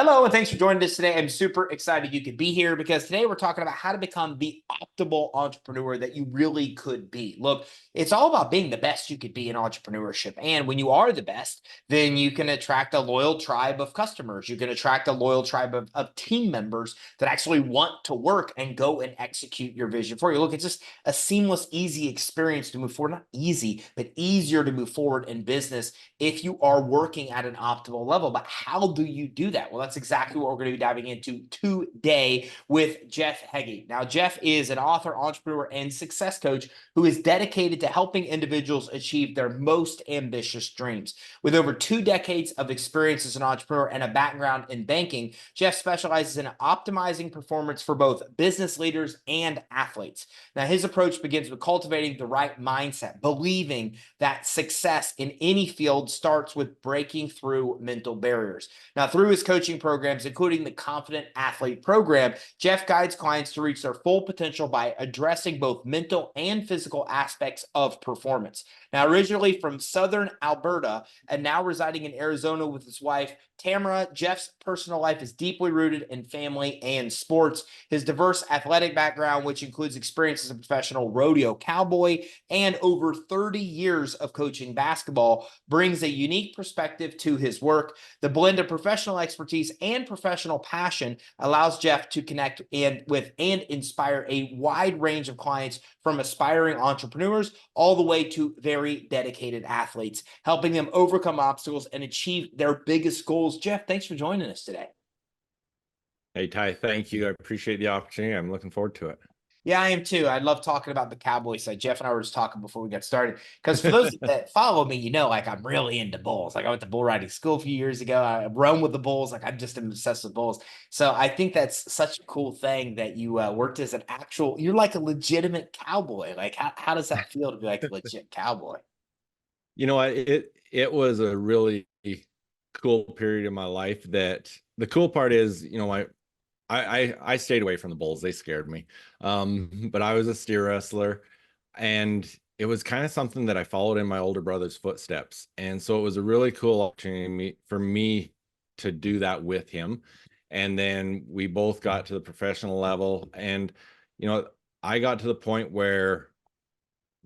Hello, and thanks for joining us today. I'm super excited you could be here because today we're talking about how to become the optimal entrepreneur that you really could be. Look, it's all about being the best you could be in entrepreneurship. And when you are the best, then you can attract a loyal tribe of customers. You can attract a loyal tribe of team members that actually want to work and go and execute your vision for you. Look, it's just a seamless, easy experience to move forward. Not easy, but easier to move forward in business if you are working at an optimal level. But how do you do that? Well, that's exactly what we're going to be diving into today with Jeff Heggie. Now, Jeff is an author, entrepreneur, and success coach who is dedicated to helping individuals achieve their most ambitious dreams. With over 2 decades of experience as an entrepreneur and a background in banking, Jeff specializes in optimizing performance for both business leaders and athletes. Now, his approach begins with cultivating the right mindset, believing that success in any field starts with breaking through mental barriers. Now, through his coaching programs, including the Confident Athlete program, Jeff guides clients to reach their full potential by addressing both mental and physical aspects of performance. Now, originally from Southern Alberta and now residing in Arizona with his wife, Tamara, Jeff's personal life is deeply rooted in family and sports. His diverse athletic background, which includes experience as a professional rodeo cowboy and over 30 years of coaching basketball, brings a unique perspective to his work. The blend of professional expertise and professional passion allows Jeff to connect with and inspire a wide range of clients, from aspiring entrepreneurs all the way to very dedicated athletes, helping them overcome obstacles and achieve their biggest goals. Jeff, thanks for joining us today. Hey, Ty, thank you. I appreciate the opportunity. I'm looking forward to it. Yeah, I am too. I love talking about the Cowboy side. Jeff and I were just talking before we got started. Because for those that follow me, like I'm really into bulls. Like I went to bull riding school a few years ago. I run with the bulls. Like I'm just obsessed with bulls. So I think that's such a cool thing that you worked as you're like a legitimate cowboy. Like how does that feel to be like a legit cowboy? You know what? It was a really cool period in my life. That the cool part is, I stayed away from the bulls. They scared me. But I was a steer wrestler, and it was kind of something that I followed in my older brother's footsteps. And so it was a really cool opportunity for me to do that with him. And then we both got to the professional level. And, you know, I got to the point where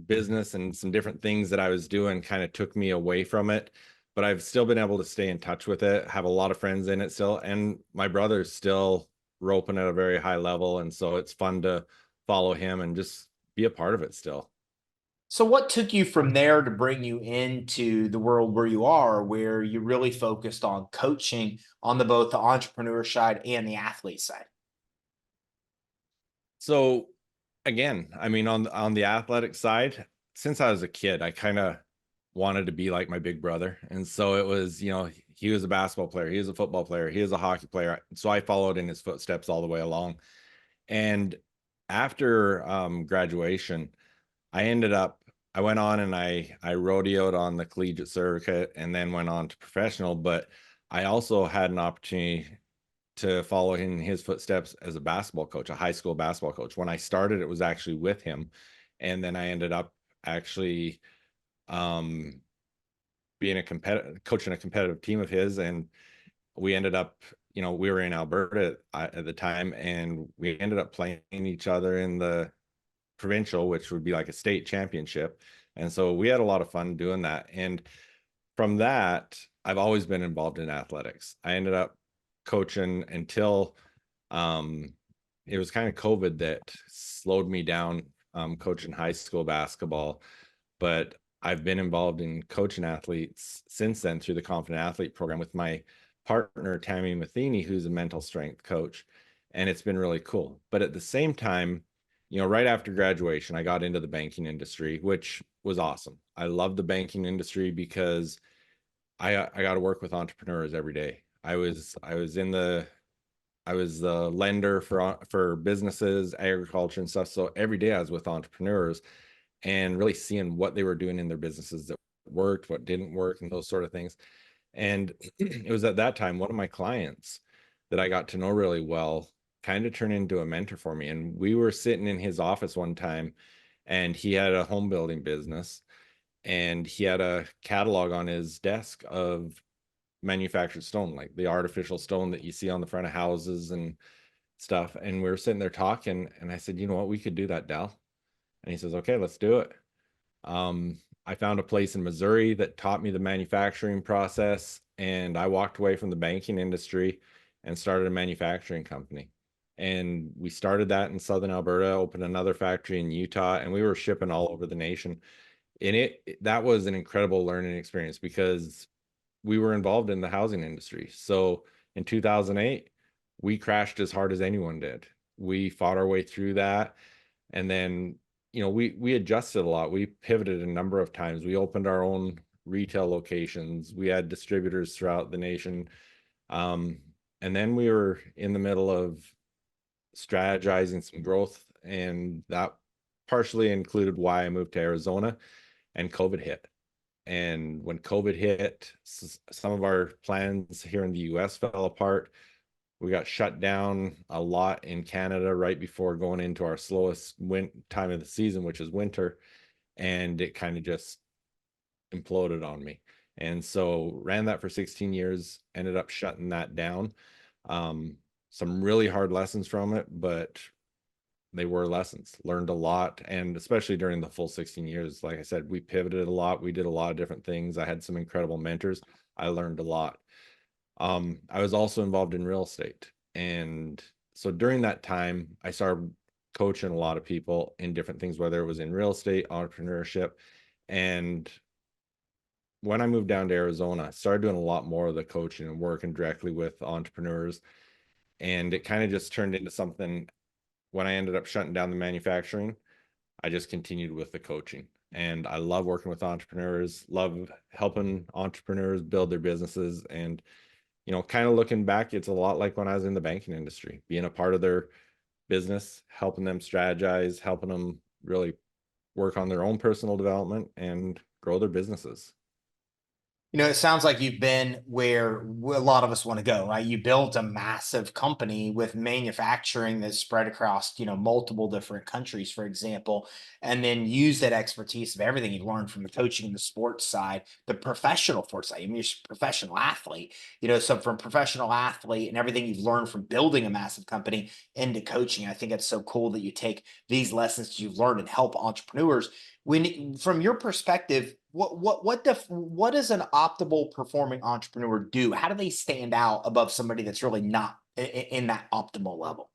business and some different things that I was doing kind of took me away from it. But I've still been able to stay in touch with it, have a lot of friends in it still. And my brother's still roping at a very high level. And so it's fun to follow him and just be a part of it still. So what took you from there to bring you into the world where you are, where you really focused on coaching on both the entrepreneur side and the athlete side? So again, I mean, on the athletic side, since I was a kid, I kind of wanted to be like my big brother. And so it was, he was a basketball player, he was a football player, he was a hockey player. So I followed in his footsteps all the way along. And after graduation, I went on and I rodeoed on the collegiate circuit and then went on to professional. But I also had an opportunity to follow in his footsteps as a basketball coach, a high school basketball coach. When I started, it was actually with him. And then I ended up actually um, being coaching a competitive team of his. And we ended up, we were in Alberta at the time, and we ended up playing each other in the provincial, which would be like a state championship. And so we had a lot of fun doing that. And from that, I've always been involved in athletics. I ended up coaching until it was kind of COVID that slowed me down, coaching high school basketball. But I've been involved in coaching athletes since then through the Confident Athlete program with my partner, Tammy Matheny, who's a mental strength coach. And it's been really cool. But at the same time, right after graduation, I got into the banking industry, which was awesome. I love the banking industry because I got to work with entrepreneurs every day. I was the lender for businesses, agriculture and stuff. So every day I was with entrepreneurs and really seeing what they were doing in their businesses that worked, what didn't work, and those sort of things. And it was at that time, one of my clients that I got to know really well kind of turned into a mentor for me. And we were sitting in his office one time, and he had a home building business, and he had a catalog on his desk of manufactured stone, like the artificial stone that you see on the front of houses and stuff. And we were sitting there talking, and I said, you know what, we could do that, Dal. And he says, okay, let's do it. I found a place in Missouri that taught me the manufacturing process, and I walked away from the banking industry and started a manufacturing company. And we started that in Southern Alberta, opened another factory in Utah, and we were shipping all over the nation. And that was an incredible learning experience because we were involved in the housing industry. So in 2008, we crashed as hard as anyone did. We fought our way through that. And then, we adjusted a lot. We pivoted a number of times. We opened our own retail locations. We had distributors throughout the nation. And then we were in the middle of strategizing some growth, and that partially included why I moved to Arizona, and COVID hit. And when COVID hit, some of our plans here in the US fell apart. We got shut down a lot in Canada right before going into our slowest time of the season, which is winter. And it kind of just imploded on me. And so ran that for 16 years, ended up shutting that down. Some really hard lessons from it, but they were lessons. Learned a lot. And especially during the full 16 years, like I said, we pivoted a lot. We did a lot of different things. I had some incredible mentors. I learned a lot. I was also involved in real estate. And so during that time, I started coaching a lot of people in different things, whether it was in real estate, entrepreneurship. And when I moved down to Arizona, I started doing a lot more of the coaching and working directly with entrepreneurs. And it kind of just turned into something. When I ended up shutting down the manufacturing, I just continued with the coaching. And I love working with entrepreneurs, love helping entrepreneurs build their businesses. And kind of looking back, it's a lot like when I was in the banking industry, being a part of their business, helping them strategize, helping them really work on their own personal development and grow their businesses. It sounds like you've been where a lot of us want to go, right? You built a massive company with manufacturing that's spread across, multiple different countries, for example, and then use that expertise of everything you've learned from the coaching and the sports side, the professional sports side. I mean, you're a professional athlete, so from professional athlete and everything you've learned from building a massive company into coaching, I think it's so cool that you take these lessons that you've learned and help entrepreneurs. From your perspective, what does an optimal performing entrepreneur do? How do they stand out above somebody that's really not in that optimal level?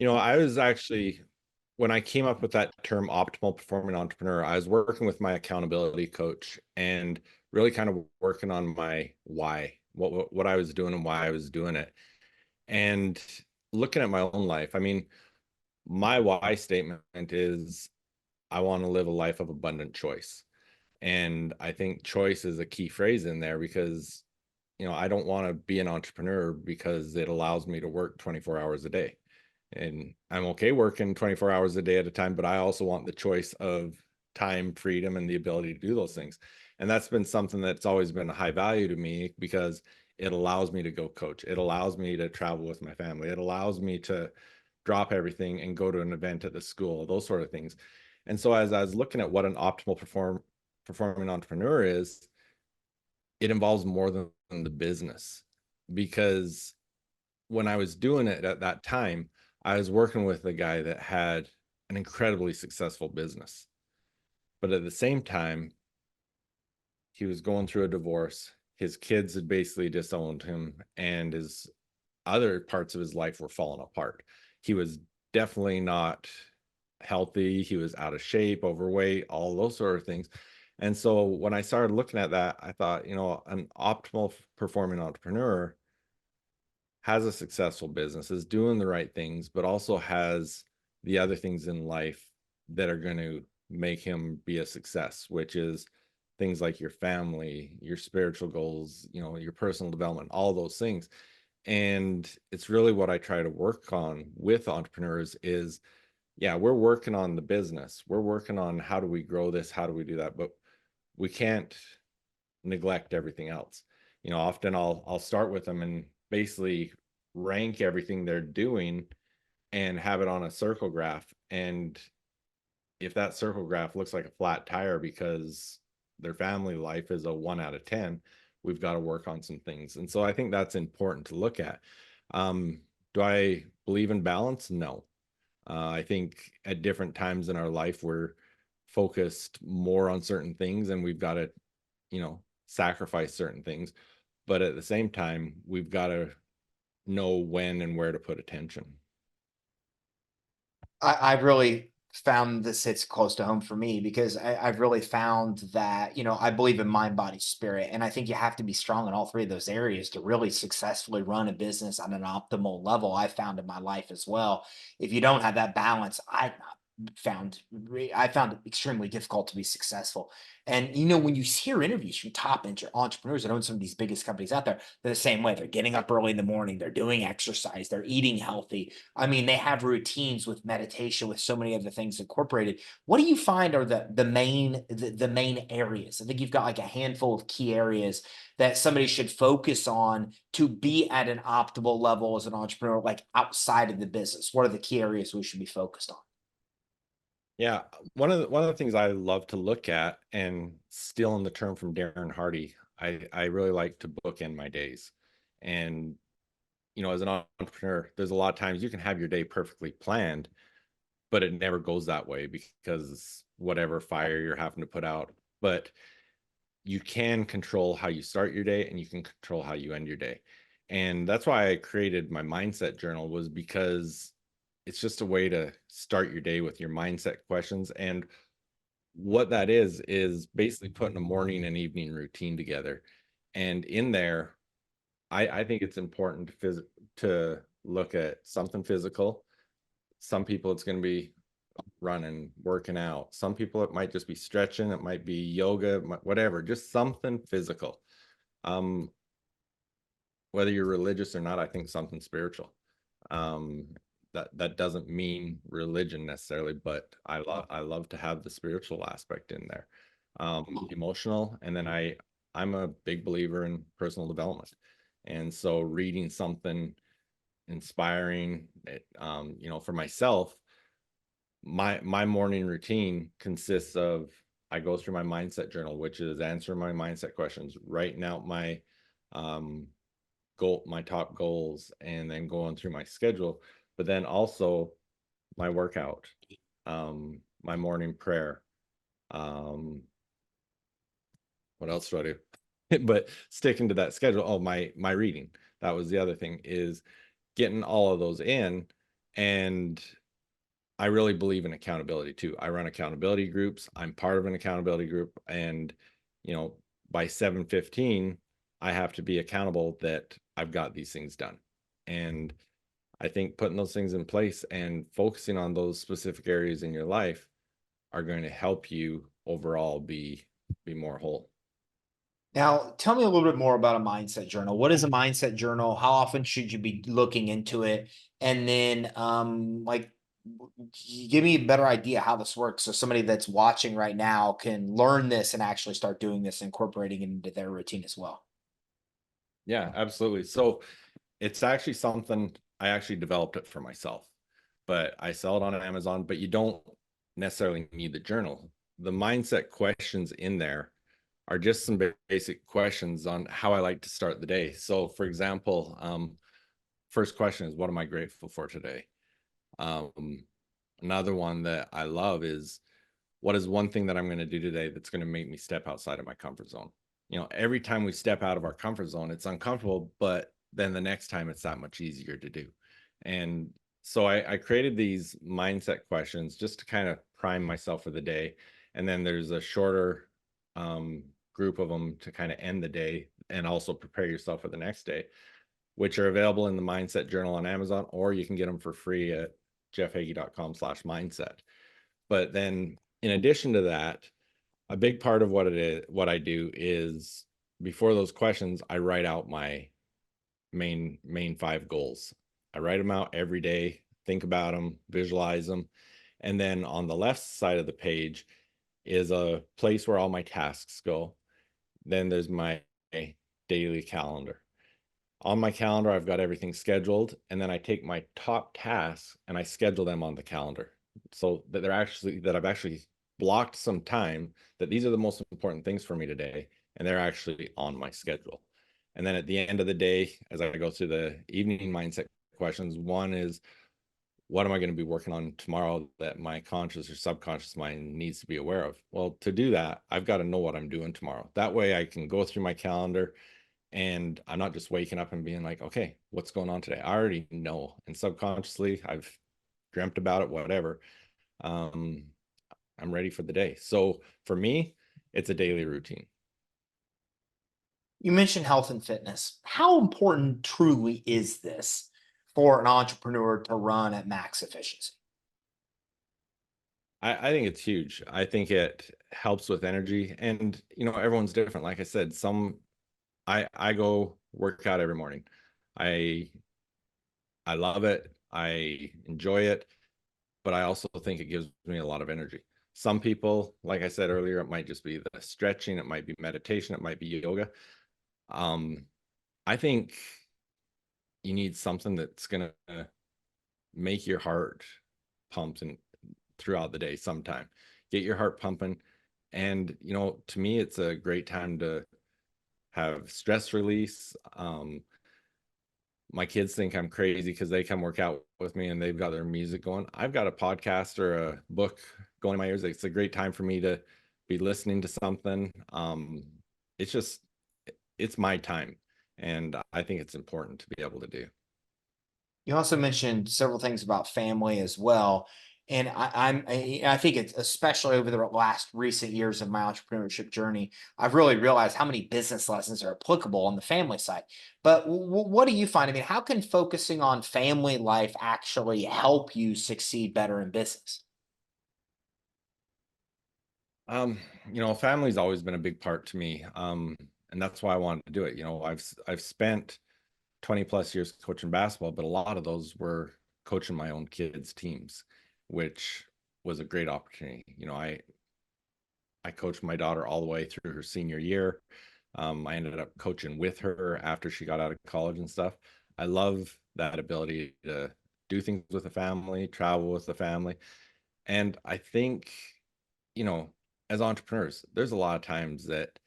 I was actually, when I came up with that term optimal performing entrepreneur, I was working with my accountability coach and really kind of working on my why, what I was doing and why I was doing it. And looking at my own life, I mean, my why statement is I want to live a life of abundant choice. And I think choice is a key phrase in there because, I don't want to be an entrepreneur because it allows me to work 24 hours a day. And I'm okay working 24 hours a day at a time, but I also want the choice of time, freedom, and the ability to do those things. And that's been something that's always been a high value to me because it allows me to go coach. It allows me to travel with my family. It allows me to drop everything and go to an event at the school, those sort of things. And so as I was looking at what an optimal performing entrepreneur is, it involves more than the business. Because when I was doing it at that time, I was working with a guy that had an incredibly successful business. But at the same time, he was going through a divorce. His kids had basically disowned him, and his other parts of his life were falling apart. He was definitely not healthy. He was out of shape, overweight, all those sort of things. And so when I started looking at that, I thought, an optimal performing entrepreneur has a successful business, is doing the right things, but also has the other things in life that are going to make him be a success, which is things like your family, your spiritual goals, your personal development, all those things. And it's really what I try to work on with entrepreneurs is, yeah, we're working on the business. We're working on how do we grow this? How do we do that? But we can't neglect everything else. Often I'll start with them and basically rank everything they're doing and have it on a circle graph. And if that circle graph looks like a flat tire because their family life is a 1 out of 10, we've got to work on some things. And so I think that's important to look at. Do I believe in balance? No. I think at different times in our life, we're focused more on certain things and we've got to, sacrifice certain things. But at the same time, we've got to know when and where to put attention. I've really found this hits close to home for me because I've really found that, I believe in mind, body, spirit. And I think you have to be strong in all three of those areas to really successfully run a business on an optimal level. I found in my life as well. If you don't have that balance, I found it extremely difficult to be successful. And when you hear interviews from top entrepreneurs that own some of these biggest companies out there, they're the same way. They're getting up early in the morning, they're doing exercise, they're eating healthy. I mean, they have routines with meditation, with so many other things incorporated. What do you find are the main areas? I think you've got like a handful of key areas that somebody should focus on to be at an optimal level as an entrepreneur, like outside of the business. What are the key areas we should be focused on? Yeah, one of the things I love to look at, and stealing the term from Darren Hardy, I really like to bookend my days. And as an entrepreneur, there's a lot of times you can have your day perfectly planned, but it never goes that way because whatever fire you're having to put out. But you can control how you start your day and you can control how you end your day. And that's why I created my mindset journal, was because it's just a way to start your day with your mindset questions. And what that is basically putting a morning and evening routine together. And in there, I think it's important to look at something physical. Some people it's going to be running, working out. Some people it might just be stretching, it might be yoga, whatever, just something physical. Um, whether you're religious or not, I think something spiritual. Um, that doesn't mean religion necessarily, but I love to have the spiritual aspect in there. Emotional, and then I'm a big believer in personal development. And so reading something inspiring, for myself, my morning routine consists of, I go through my mindset journal, which is answering my mindset questions, writing out my um my top goals, and then going through my schedule, but then also my workout, my morning prayer. What else do I do? But sticking to that schedule. Oh, my reading. That was the other thing, is getting all of those in. And I really believe in accountability too. I run accountability groups. I'm part of an accountability group. And, by 7:15, I have to be accountable that I've got these things done. And I think putting those things in place and focusing on those specific areas in your life are going to help you overall be more whole. Now, tell me a little bit more about a mindset journal. What is a mindset journal? How often should you be looking into it? And then, give me a better idea how this works, so somebody that's watching right now can learn this and actually start doing this, incorporating it into their routine as well. Yeah, absolutely. So it's actually something I actually developed it for myself, but I sell it on Amazon, but you don't necessarily need the journal. The mindset questions in there are just some basic questions on how I like to start the day. So for example, first question is, what am I grateful for today? Um, Another one that I love is, what is one thing that I'm going to do today that's going to make me step outside of my comfort zone? Every time we step out of our comfort zone, it's uncomfortable, but then the next time it's that much easier to do. And so I created these mindset questions just to kind of prime myself for the day. And then there's a shorter group of them to kind of end the day and also prepare yourself for the next day, which are available in the Mindset Journal on Amazon, or you can get them for free at jeffhaggie.com/mindset. But then in addition to that, a big part of what I do is, before those questions, I write out my main 5 goals. I write them out every day, think about them, visualize them. And then on the left side of the page is a place where all my tasks go. Then there's my daily calendar. On my calendar, I've got everything scheduled, and then I take my top tasks and I schedule them on the calendar, so that I've actually blocked some time that these are the most important things for me today, and they're actually on my schedule. And then at the end of the day, as I go through the evening mindset questions, one is, what am I going to be working on tomorrow that my conscious or subconscious mind needs to be aware of? Well, to do that, I've got to know what I'm doing tomorrow. That way I can go through my calendar and I'm not just waking up and being like, okay, what's going on today? I already know. And subconsciously, I've dreamt about it, whatever. Um, I'm ready for the day. So for me, it's a daily routine. You mentioned health and fitness. How important truly is this for an entrepreneur to run at max efficiency? I think it's huge. I think it helps with energy, and everyone's different. Like I said, I go work out every morning. I I love it. I enjoy it, but I also think it gives me a lot of energy. Some people, like I said earlier, it might just be the stretching, it might be meditation, it might be yoga. Um, I think you need something that's gonna make your heart pump and throughout the day sometime. Get your heart pumping. And to me, it's a great time to have stress release. My kids think I'm crazy because they come work out with me and they've got their music going. I've got a podcast or a book going in my ears. It's a great time for me to be listening to something. It's just, it's my time. And I think it's important to be able to do. You also mentioned several things about family as well. And I think it's especially over the last recent years of my entrepreneurship journey, I've really realized how many business lessons are applicable on the family side. But what do you find? I mean, how can focusing on family life actually help you succeed better in business? Um, family's always been a big part to me. And that's why I wanted to do it. I've spent 20 plus years coaching basketball, but a lot of those were coaching my own kids' teams, which was a great opportunity. I coached my daughter all the way through her senior year. I ended up coaching with her after she got out of college and stuff. I love that ability to do things with the family, travel with the family. And I think, you know, as entrepreneurs, there's a lot of times that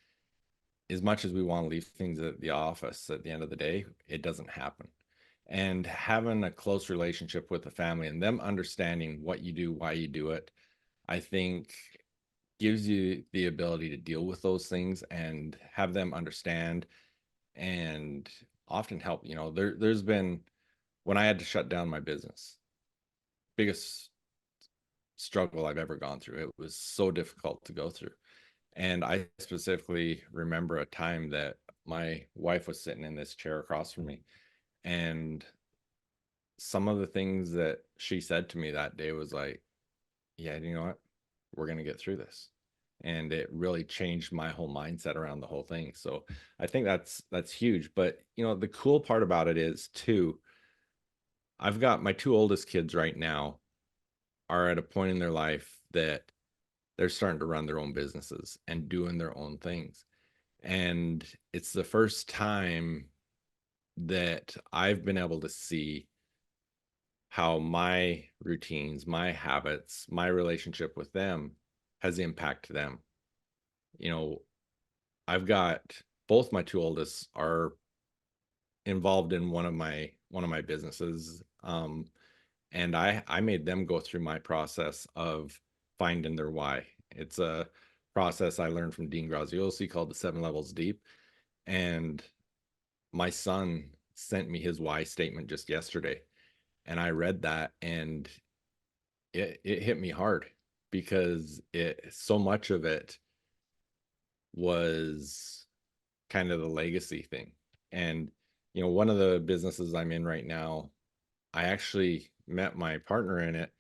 as much as we want to leave things at the office at the end of the day, it doesn't happen. And having a close relationship with the family and them understanding what you do, why you do it, I think gives you the ability to deal with those things and have them understand and often help. There's been when I had to shut down my business, biggest struggle I've ever gone through. It was so difficult to go through. And I specifically remember a time that my wife was sitting in this chair across from me. And some of the things that she said to me that day was like, yeah, you know what? We're going to get through this. And it really changed my whole mindset around the whole thing. So I think that's huge. But the cool part about it is too, I've got my two oldest kids right now are at a point in their life that they're starting to run their own businesses and doing their own things. And it's the first time that I've been able to see how my routines, my habits, my relationship with them has impacted them. You know, I've got both my two oldest are involved in one of my businesses. And I made them go through my process of finding their why. It's a process I learned from Dean Graziosi called the 7 levels deep. And my son sent me his why statement just yesterday. And I read that and it hit me hard because so much of it was kind of the legacy thing. And one of the businesses I'm in right now, I actually met my partner in it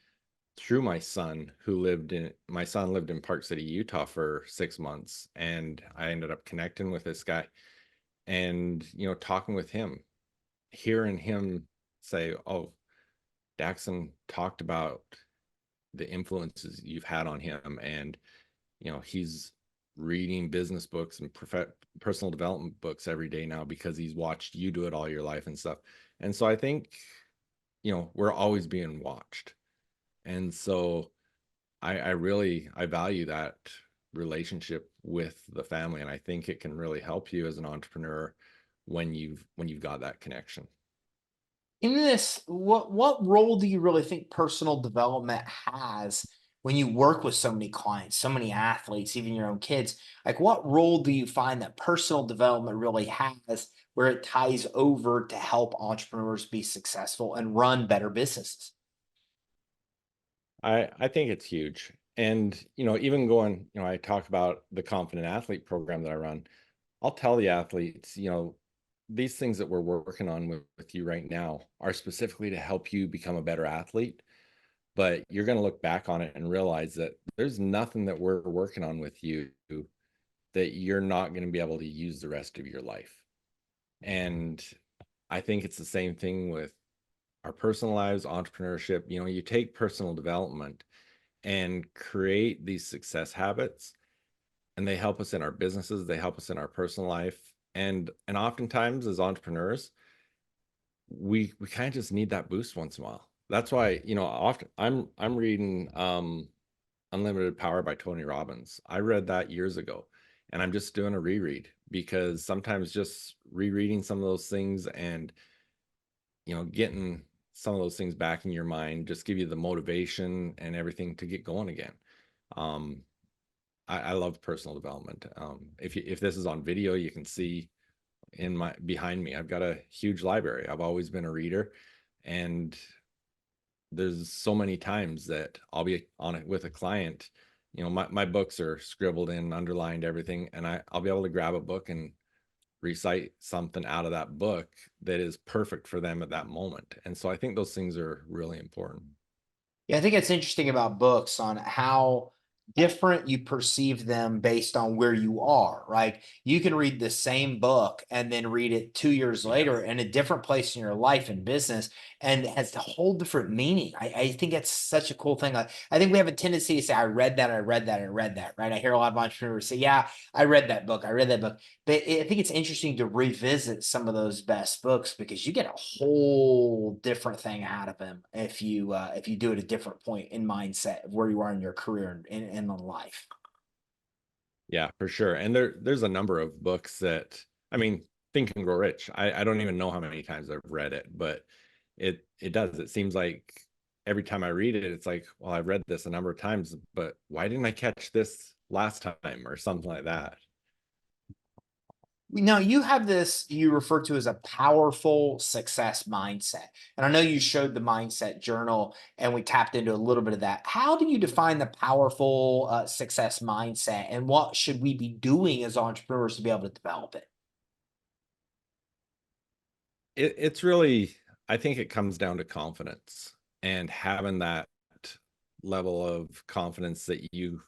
through my son lived in Park City, Utah for 6 months, and I ended up connecting with this guy and talking with him, hearing him say, oh, Daxon talked about the influences you've had on him, and he's reading business books and personal development books every day now because he's watched you do it all your life and stuff. And so I think we're always being watched. And so I value that relationship with the family. And I think it can really help you as an entrepreneur when you've got that connection. In this, what role do you really think personal development has when you work with so many clients, so many athletes, even your own kids? Like, what role do you find that personal development really has where it ties over to help entrepreneurs be successful and run better businesses? I think it's huge. And, even going, I talk about the Confident Athlete program that I run. I'll tell the athletes, these things that we're working on with you right now are specifically to help you become a better athlete. But you're going to look back on it and realize that there's nothing that we're working on with you that you're not going to be able to use the rest of your life. And I think it's the same thing with our personal lives, entrepreneurship. You take personal development and create these success habits, and they help us in our businesses, they help us in our personal life. And oftentimes as entrepreneurs, we kind of just need that boost once in a while. That's why, often I'm reading Unlimited Power by Tony Robbins. I read that years ago, and I'm just doing a reread because sometimes just rereading some of those things and getting some of those things back in your mind just give you the motivation and everything to get going again. um I love personal development. If this is on video, you can see behind me, I've got a huge library. I've always been a reader, and there's so many times that I'll be on it with a client. My books are scribbled in, underlined, everything, and I'll be able to grab a book and recite something out of that book that is perfect for them at that moment. And so I think those things are really important. Yeah, I think it's interesting about books on how different you perceive them based on where you are, right? You can read the same book and then read it 2 years later Yes. in a different place in your life and business, and it has a whole different meaning. I think that's such a cool thing. Like, I think we have a tendency to say, I read that, I read that, I read that, right? I hear a lot of entrepreneurs say, yeah, I read that book, I read that book. But I think it's interesting to revisit some of those best books because you get a whole different thing out of them if you do it at a different point in mindset of where you are in your career and in life. Yeah, for sure. And there's a number of books that, I mean, Think and Grow Rich. I don't even know how many times I've read it, but it does. It seems like every time I read it, it's like, well, I've read this a number of times, but why didn't I catch this last time or something like that? Now you have this you refer to as a powerful success mindset. And I know you showed the mindset journal and we tapped into a little bit of that. How do you define the powerful success mindset and what should we be doing as entrepreneurs to be able to develop it? It's really, I think it comes down to confidence and having that level of confidence that you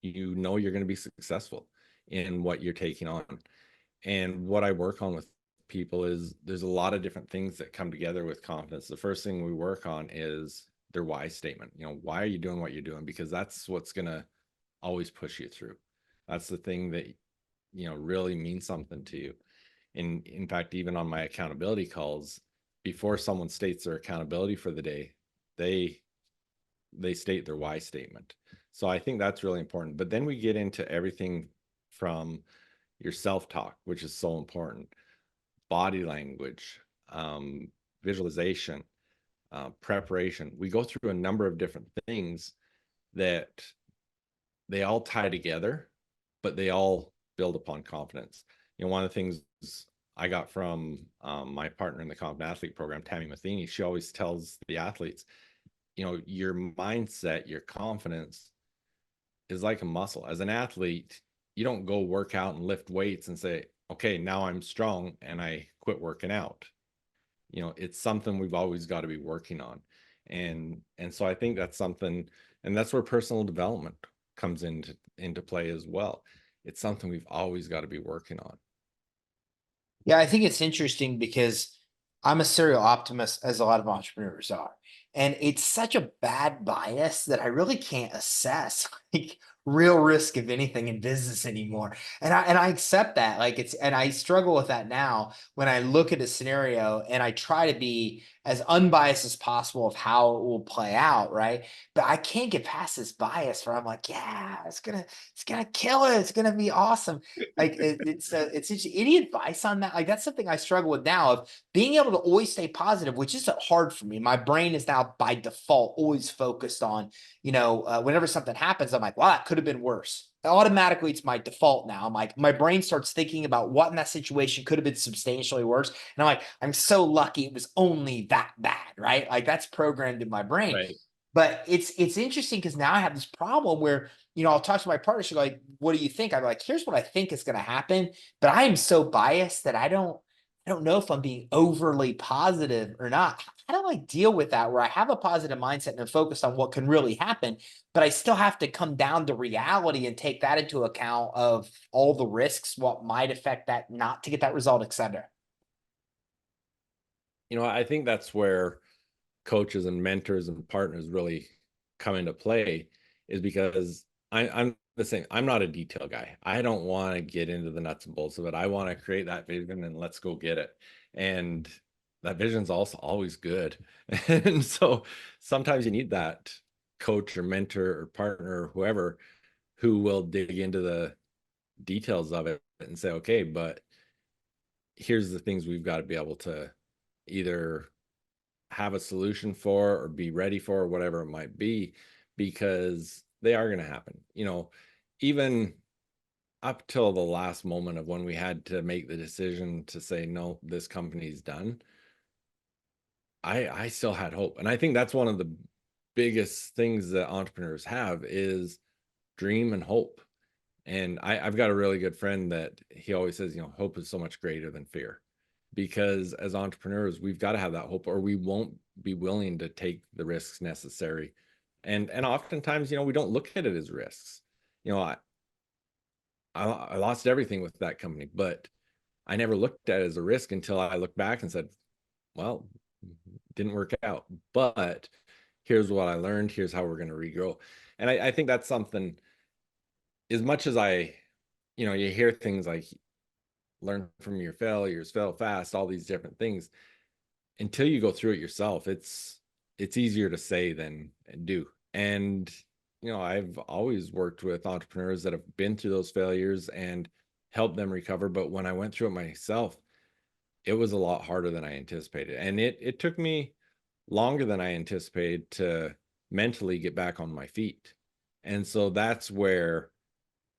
know you're going to be successful in what you're taking on. And what I work on with people is there's a lot of different things that come together with confidence. The first thing we work on is their why statement. Why are you doing what you're doing? Because that's what's going to always push you through. That's the thing that really means something to you. In fact, even on my accountability calls, before someone states their accountability for the day, they they state their why statement. So I think that's really important. But then we get into everything from your self-talk, which is so important, body language, visualization, preparation. We go through a number of different things that they all tie together, but they all build upon confidence. One of the things I got from my partner in the Confident Athlete program, Tammy Matheny, she always tells the athletes, your mindset, your confidence is like a muscle. As an athlete, you don't go work out and lift weights and say, okay, now I'm strong and I quit working out. It's something we've always got to be working on. And so I think that's something, and that's where personal development comes into play as well. It's something we've always got to be working on. Yeah, I think it's interesting because I'm a serial optimist, as a lot of entrepreneurs are. And it's such a bad bias that I really can't assess like real risk of anything in business anymore. And I accept that. Like it's and I struggle with that now when I look at a scenario and I try to be as unbiased as possible of how it will play out, right? But I can't get past this bias where I'm like, yeah, it's gonna kill it. It's gonna be awesome. Like it's any advice on that? Like that's something I struggle with now of being able to always stay positive, which isn't hard for me. My brain is now by default always focused on, whenever something happens, I'm like, wow, that could have been worse. Automatically, it's my default now. I'm like, my brain starts thinking about what in that situation could have been substantially worse. And I'm like, I'm so lucky it was only that bad, right? Like that's programmed in my brain. Right. But it's interesting because now I have this problem where, I'll talk to my partner. She'll go like, what do you think? I'm like, here's what I think is going to happen. But I am so biased that I don't know if I'm being overly positive or not. How do I deal with that where I have a positive mindset and I'm focused on what can really happen, but I still have to come down to reality and take that into account of all the risks, what might affect that not to get that result, et cetera. I think that's where coaches and mentors and partners really come into play, is because I'm the same. I'm not a detail guy. I don't want to get into the nuts and bolts of it. I want to create that vision and let's go get it. And that vision's also always good. And so sometimes you need that coach or mentor or partner or whoever who will dig into the details of it and say, okay, but here's the things we've got to be able to either have a solution for or be ready for, or whatever it might be, because they are going to happen. Even up till the last moment of when we had to make the decision to say, no, this company's done, I still had hope. And I think that's one of the biggest things that entrepreneurs have is dream and hope. And I've got a really good friend that he always says, hope is so much greater than fear, because as entrepreneurs, we've got to have that hope, or we won't be willing to take the risks necessary. And oftentimes, we don't look at it as risks. I lost everything with that company, but I never looked at it as a risk until I looked back and said, well, didn't work out, but here's what I learned. Here's how we're going to regrow. And I think that's something, as much as you hear things like learn from your failures, fail fast, all these different things, until you go through it yourself, it's easier to say than do. And I've always worked with entrepreneurs that have been through those failures and helped them recover. But when I went through it myself, it was a lot harder than I anticipated. And it took me longer than I anticipated to mentally get back on my feet. And so that's where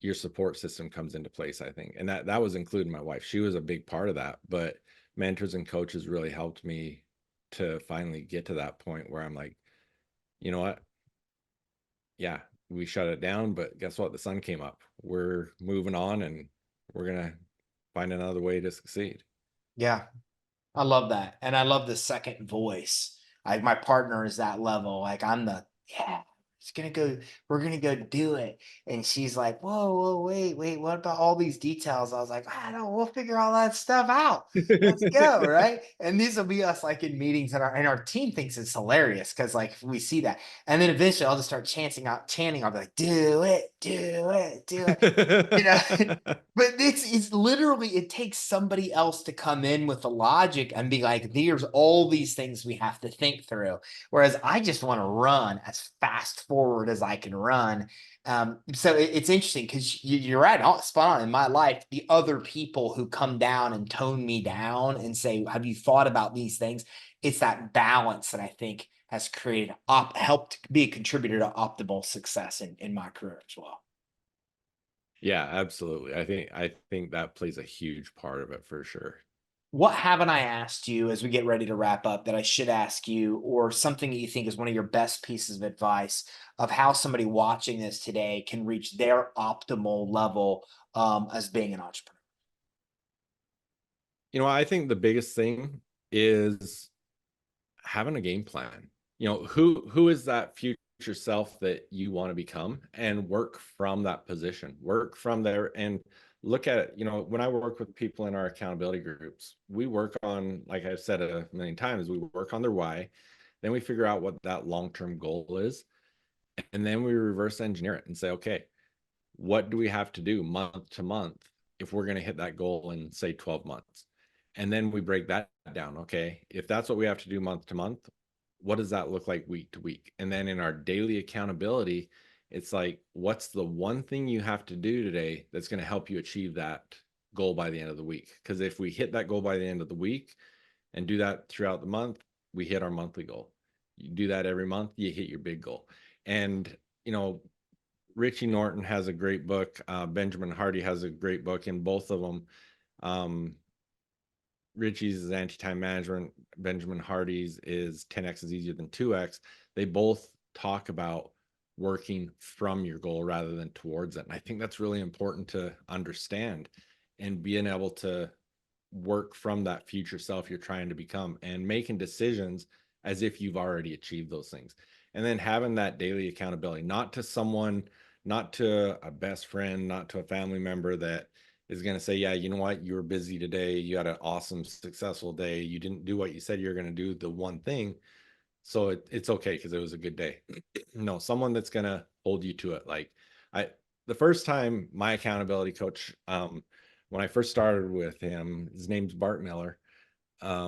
your support system comes into place, I think. And that was including my wife. She was a big part of that, but mentors and coaches really helped me to finally get to that point where I'm like, you know what? Yeah, we shut it down, but guess what? The sun came up. We're moving on and we're going to find another way to succeed. Yeah. I love that. And I love the second voice. Like my partner is that level. Like I'm yeah, it's gonna go, we're gonna go do it. And she's like, whoa, wait, what about all these details? I was like, I don't, we'll figure all that stuff out. Let's go, right? And these will be us like in meetings, and our team thinks it's hilarious because like we see that. And then eventually I'll just start chanting, I'll be like, do it, do it, do it. You know, but it's literally it takes somebody else to come in with the logic and be like, there's all these things we have to think through. Whereas I just want to run as fast forward as I can run. So it's interesting because you're right, spot on. In my life, the other people who come down and tone me down and say, have you thought about these things? It's that balance that I think has created helped be a contributor to optimal success in my career as well. Yeah, absolutely. I think that plays a huge part of it for sure. What haven't I asked you as we get ready to wrap up that I should ask you, or something that you think is one of your best pieces of advice of how somebody watching this today can reach their optimal level as being an entrepreneur? I think the biggest thing is having a game plan. Who is that future self that you want to become, and work from that position, work from there, and look at it. When I work with people in our accountability groups, we work on, like I've said a million times, we work on their why, then we figure out what that long-term goal is, and then we reverse engineer it and say, okay, what do we have to do month to month if we're going to hit that goal in, say, 12 months? And then we break that down. Okay, if that's what we have to do month to month, what does that look like week to week? And then in our daily accountability, it's like, what's the one thing you have to do today that's going to help you achieve that goal by the end of the week? Because if we hit that goal by the end of the week and do that throughout the month, we hit our monthly goal. You do that every month, you hit your big goal. And, you know, Richie Norton has a great book. Benjamin Hardy has a great book in both of them. Richie's is anti-time management. Benjamin Hardy's is 10x is easier than 2x. They both talk about working from your goal rather than towards it. And I think that's really important to understand, and being able to work from that future self you're trying to become and making decisions as if you've already achieved those things. And then having that daily accountability, not to someone, not to a best friend, not to a family member that is going to say, yeah, you know what, you were busy today, you had an awesome, successful day, you didn't do what you said you were going to do, the one thing, so it's okay because it was a good day. No, someone that's going to hold you to it. Like the first time my accountability coach, when I first started with him, his name's Bart Miller.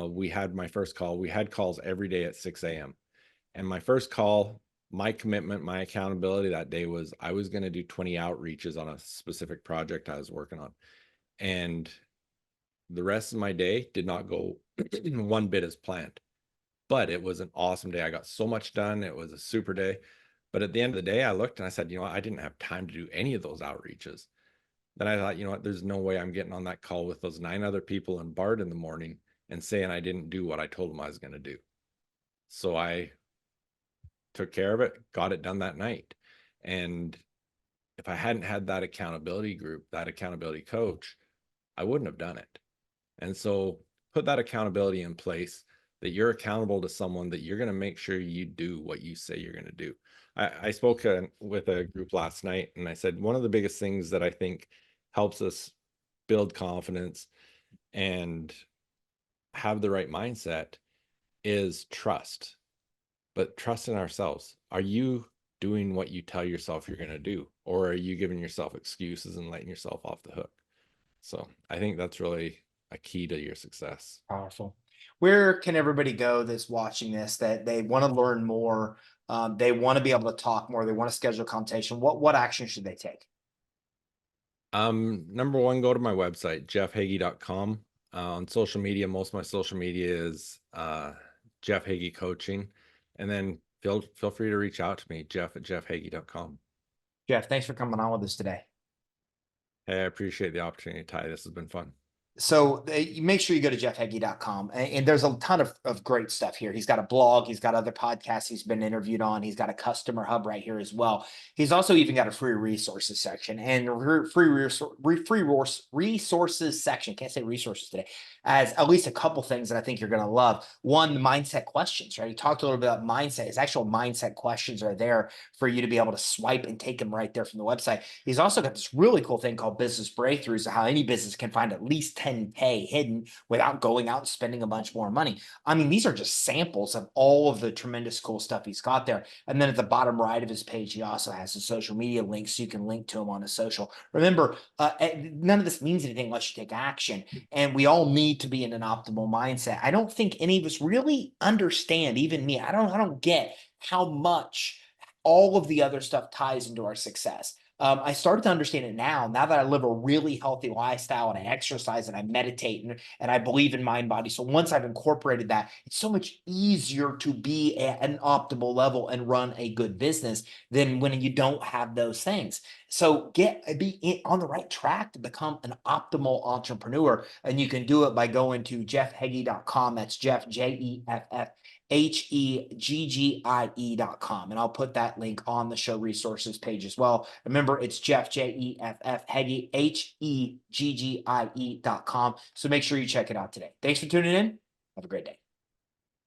We had my first call. We had calls every day at 6 a.m. And my first call, my commitment, my accountability that day was I was going to do 20 outreaches on a specific project I was working on. And the rest of my day did not go one bit as planned. But it was an awesome day. I got so much done. It was a super day. But at the end of the day, I looked and I said, you know what? I didn't have time to do any of those outreaches. Then I thought, you know what? There's no way I'm getting on that call with those 9 other people and Bart in the morning and saying I didn't do what I told them I was going to do. So I took care of it, got it done that night. And if I hadn't had that accountability group, that accountability coach, I wouldn't have done it. And so put that accountability in place, that you're accountable to someone, that you're going to make sure you do what you say you're going to do. I spoke with a group last night, and I said, one of the biggest things that I think helps us build confidence and have the right mindset is trust, but trust in ourselves. Are you doing what you tell yourself you're going to do, or are you giving yourself excuses and letting yourself off the hook? So I think that's really a key to your success. Powerful. Where can everybody go that's watching this, that they want to learn more? They want to be able to talk more. They want to schedule a consultation. What action should they take? Number one, go to my website, jeffheggie.com. On social media, most of my social media is Jeff Heggie Coaching. And then feel free to reach out to me, jeff@jeffheggie.com. Jeff, thanks for coming on with us today. Hey, I appreciate the opportunity, Ty. This has been fun. So make sure you go to jeffheggie.com, and there's a ton of great stuff here. He's got a blog, he's got other podcasts he's been interviewed on, he's got a customer hub right here as well. He's also even got a free resources section, and free resources section, can't say resources today, as at least a couple things that I think you're going to love. One, the mindset questions, right? He talked a little bit about mindset. His actual mindset questions are there for you to be able to swipe and take them right there from the website. He's also got this really cool thing called business breakthroughs, how any business can find at least 10K hidden without going out and spending a bunch more money. I mean, these are just samples of all of the tremendous cool stuff he's got there. And then at the bottom right of his page, he also has the social media links, so you can link to him on his social. Remember, none of this means anything unless you take action. And we all need to be in an optimal mindset. I don't think any of us really understand, even me. I don't get how much all of the other stuff ties into our success. I started to understand it now that I live a really healthy lifestyle and I exercise and I meditate and I believe in mind body. So once I've incorporated that, it's so much easier to be at an optimal level and run a good business than when you don't have those things. So be on the right track to become an optimal entrepreneur. And you can do it by going to jeffheggie.com. That's Jeff, JEFFHEGGIE.com. And I'll put that link on the show resources page as well. Remember, it's Jeff, JEFF, Heggie, HEGGIE.com. So make sure you check it out today. Thanks for tuning in. Have a great day.